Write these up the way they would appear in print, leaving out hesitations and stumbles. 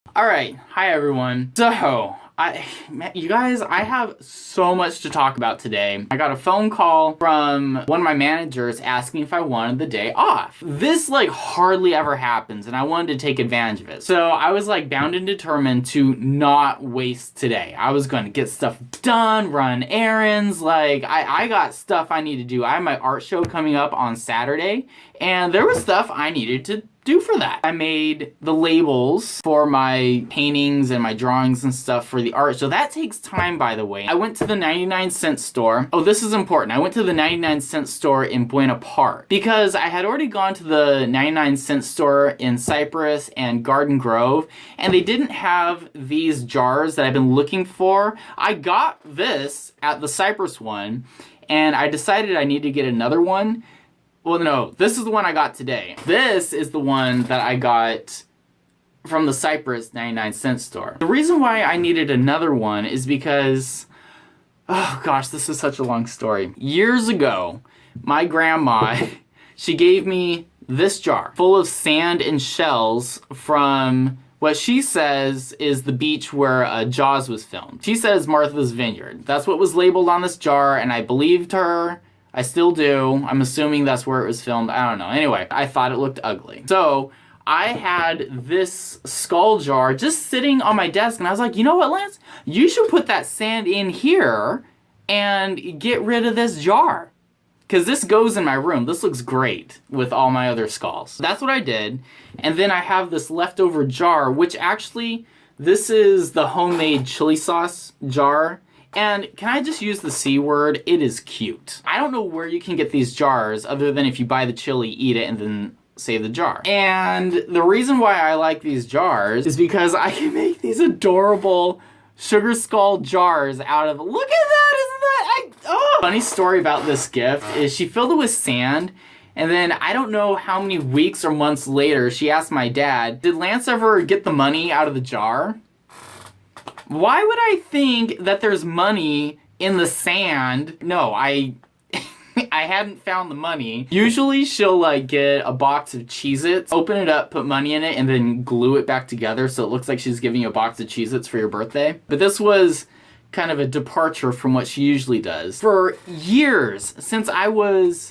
Alright, hi everyone. So, you guys, I have so much to talk about today. I got a phone call from one of my managers asking if I wanted the day off. This hardly ever happens and I wanted to take advantage of it. So I was bound and determined to not waste today. I was going to get stuff done, run errands, I got stuff I need to do. I have my art show coming up on Saturday and there was stuff I needed to do for that. I made the labels for my paintings and my drawings and stuff for the art. So that takes time, by the way. I went to the 99-cent store. Oh, this is important. I went to the 99-cent store in Buena Park because I had already gone to the 99-cent store in Cypress and Garden Grove, and they didn't have these jars that I've been looking for. I got this at the Cypress one, and I decided I need to get another one. Well, no, this is the one I got today. This is the one that I got from the Cypress 99-cent store. The reason why I needed another one is because, oh gosh, this is such a long story. Years ago, my grandma, she gave me this jar full of sand and shells from what she says is the beach where Jaws was filmed. She says Martha's Vineyard. That's what was labeled on this jar, and I believed her. I still do. I'm assuming that's where it was filmed. I don't know. Anyway, I thought it looked ugly. So I had this skull jar just sitting on my desk, and I was like, you know what, Lance? You should put that sand in here and get rid of this jar. Because this goes in my room. This looks great with all my other skulls. That's what I did. And then I have this leftover jar, which actually, this is the homemade chili sauce jar. And can I just use the C word? It is cute. I don't know where you can get these jars other than if you buy the chili, eat it, and then save the jar. And the reason why I like these jars is because I can make these adorable sugar skull jars out of, look at that, isn't that, Funny story about this gift is she filled it with sand, and then I don't know how many weeks or months later, she asked my dad, did Lance ever get the money out of the jar? Why would I think that there's money in the sand? No, I hadn't found the money. Usually she'll get a box of Cheez-Its, open it up, put money in it, and then glue it back together so it looks like she's giving you a box of Cheez-Its for your birthday. But this was kind of a departure from what she usually does. For years, since I was,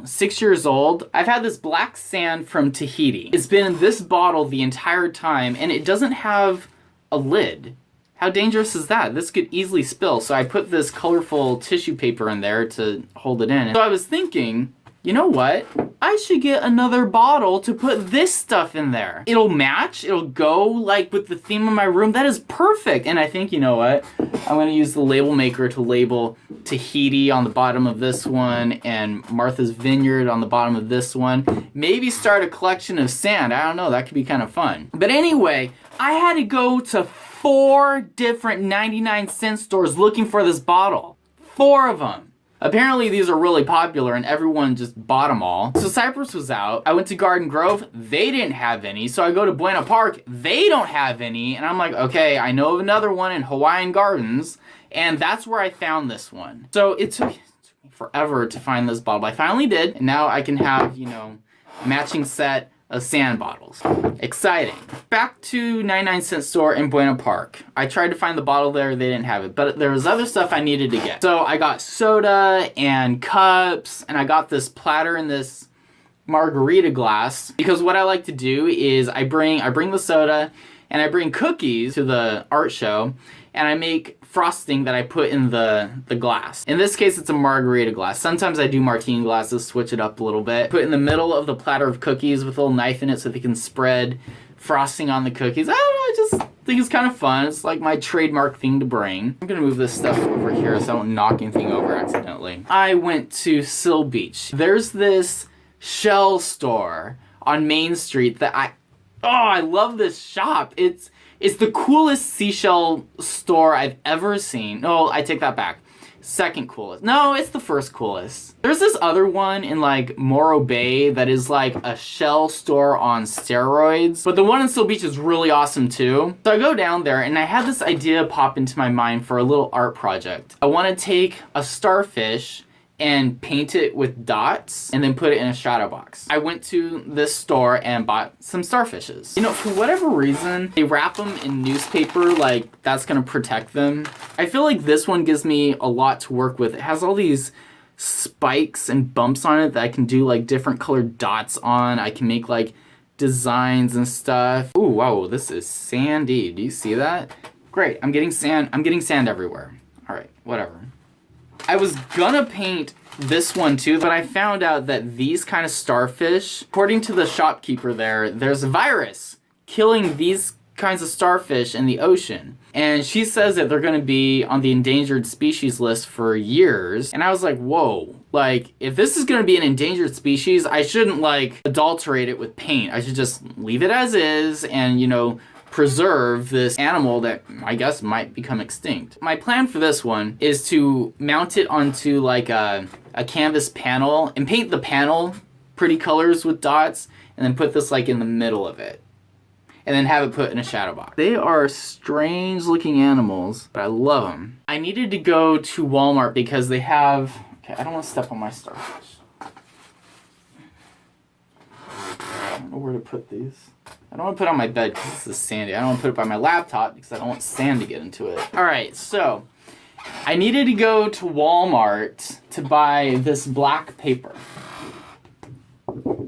6 years old, I've had this black sand from Tahiti. It's been in this bottle the entire time, and it doesn't have a lid. How dangerous is that? This could easily spill, so I put this colorful tissue paper in there to hold it in. So I was thinking, you know what? I should get another bottle to put this stuff in there. It'll match, it'll go with the theme of my room. That is perfect. And I think, you know what? I'm gonna use the label maker to label Tahiti on the bottom of this one and Martha's Vineyard on the bottom of this one. Maybe start a collection of sand. I don't know, that could be kind of fun. But anyway, I had to go to 4 different 99-cent stores looking for this bottle. 4 of them. Apparently these are really popular and everyone just bought them all. So Cypress was out. I went to Garden Grove. They didn't have any. So I go to Buena Park. They don't have any. And I'm like, okay, I know of another one in Hawaiian Gardens. And that's where I found this one. So it took me forever to find this bottle. I finally did. And now I can have, a matching set of sand bottles. Exciting. Back to 99-cent store in Buena Park. I tried to find the bottle there, they didn't have it, but there was other stuff I needed to get. So I got soda and cups, and I got this platter in this margarita glass, because what I like to do is I bring the soda, and I bring cookies to the art show, and I make frosting that I put in the glass. In this case, it's a margarita glass. Sometimes I do martini glasses, switch it up a little bit. Put in the middle of the platter of cookies with a little knife in it so they can spread frosting on the cookies. I don't know, I just think it's kind of fun. It's like my trademark thing to bring. I'm gonna move this stuff over here so I don't knock anything over accidentally. I went to Seal Beach. There's this shell store on Main Street that I love this shop. It's the coolest seashell store I've ever seen. No, I take that back. Second coolest. No, it's the first coolest. There's this other one in Morro Bay that is a shell store on steroids. But the one in Seal Beach is really awesome too. So I go down there and I had this idea pop into my mind for a little art project. I want to take a starfish and paint it with dots and then put it in a shadow box. I went to this store and bought some starfishes. You know, for whatever reason, they wrap them in newspaper like that's gonna protect them. I feel like this one gives me a lot to work with. It has all these spikes and bumps on it that I can do like different colored dots on. I can make like designs and stuff. Ooh, wow, this is sandy. Do you see that? Great, I'm getting sand everywhere. All right, whatever. I was gonna paint this one too, but I found out that these kind of starfish, according to the shopkeeper there's a virus killing these kinds of starfish in the ocean. And she says that they're gonna be on the endangered species list for years. And I was like, whoa, like if this is gonna be an endangered species, I shouldn't like adulterate it with paint. I should just leave it as is and, you know, preserve this animal that I guess might become extinct. My plan for this one is to mount it onto like a canvas panel and paint the panel pretty colors with dots and then put this like in the middle of it and then have it put in a shadow box. They are strange looking animals, but I love them. I needed to go to Walmart because they have, okay, I don't want to step on my starfish. I don't know where to put these. I don't want to put it on my bed because this is sandy. I don't want to put it by my laptop because I don't want sand to get into it. All right, so I needed to go to Walmart to buy this black paper.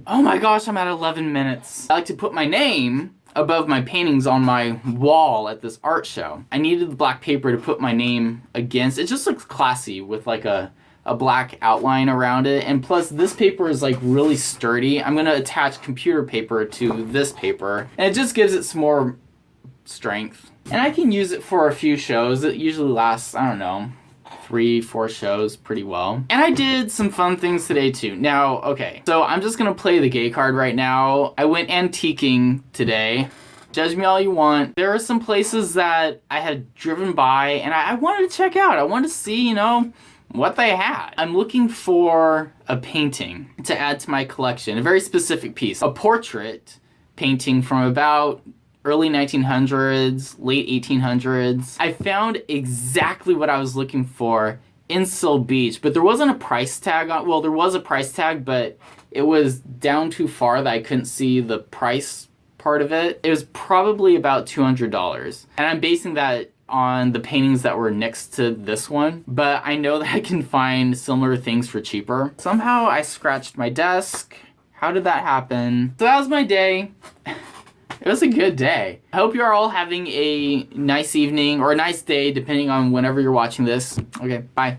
Oh my gosh, I'm at 11 minutes. I like to put my name above my paintings on my wall at this art show. I needed the black paper to put my name against. It just looks classy with like a black outline around it, and plus this paper is like really sturdy. I'm gonna attach computer paper to this paper and it just gives it some more strength, and I can use it for a few shows. It usually lasts, I don't know, 3-4 shows pretty well. And I did some fun things today too. Now, okay, so I'm just gonna play the gay card right now. I went antiquing today. Judge me all you want. There are some places that I had driven by and I wanted to check out. I wanted to see, you know, what they had. I'm looking for a painting to add to my collection, a very specific piece, a portrait painting from about early 1900s, late 1800s. I found exactly what I was looking for in Seal Beach, but there wasn't a price tag on, well, there was a price tag, but it was down too far that I couldn't see the price part of it. It was probably about $200, and I'm basing that on the paintings that were next to this one, but I know that I can find similar things for cheaper. Somehow I scratched my desk. How did that happen? So that was my day. It was a good day. I hope you're all having a nice evening or a nice day, depending on whenever you're watching this. Okay, bye.